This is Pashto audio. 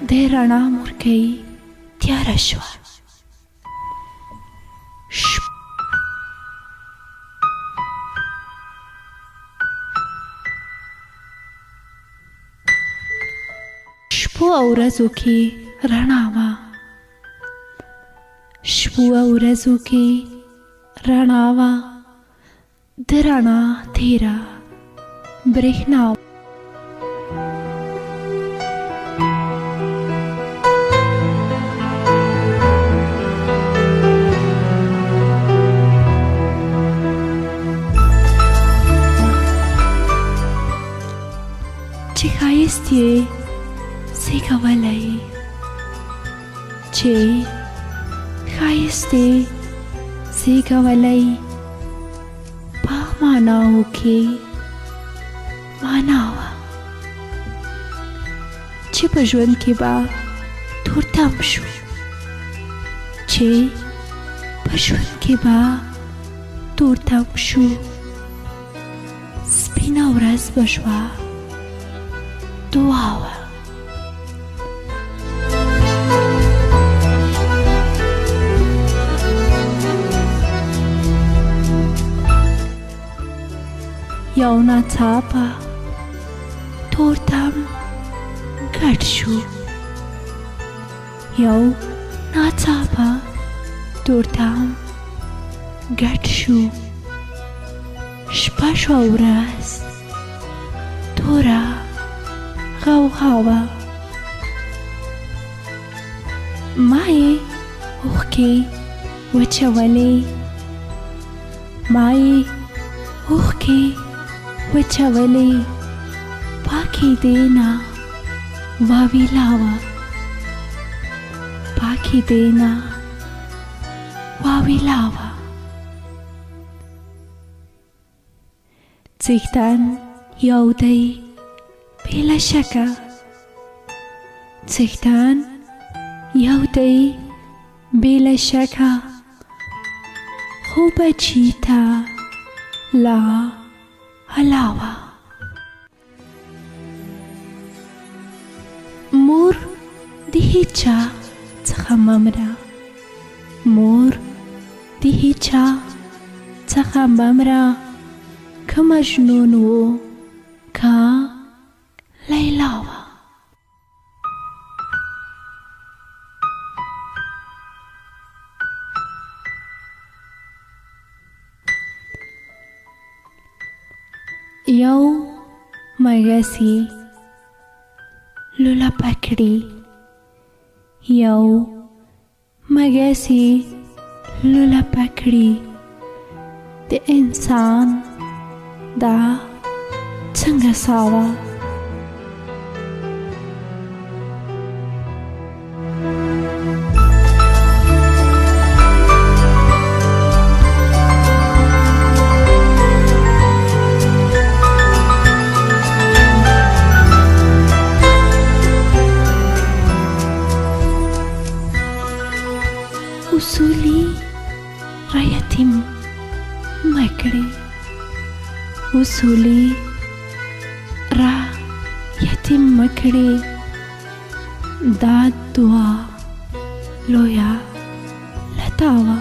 د رڼا مورکۍ تیاره شوه. شپو او ورځو کې رڼا وه، شپو او ورځو کې رڼا وه، د رڼا تیره برېښنا وه. چې ښایست یې زیږولی، چې ښایست یې زیږولی، په معناوو کې معنا وه، چې په ژوند کې به تورتم شو، چې په ژوند کې به تورتم شو، سپینه ورځ به شوه، دعا وه. یو ناڅاپه تورتم ګډ شو، یو ناڅاپه تورتم ګډ شو، شپه شوه ورځ توره غوغا وه. ما یې اوښکې وچولې، ما یې اوښکې وچولې، پاکې دې نه واویلا وه، پاکې دې نه واویلا وه. څښتن یو دی بلا شکه، څښتن یو دی بلا شکه، خو بچی ته لا علاوه. مور د هیچا څخه ممره، مور د هیچا څخه ممره، که مجنون و که لیلا وه. یو مګسي لولپه کړي، یو مګسي لولپه کړي، د انسان دا څنګه ساوه. اصولي را یتیم مکړي، اصولي را یتیم مکړي، دا دعا لویا لتا وه.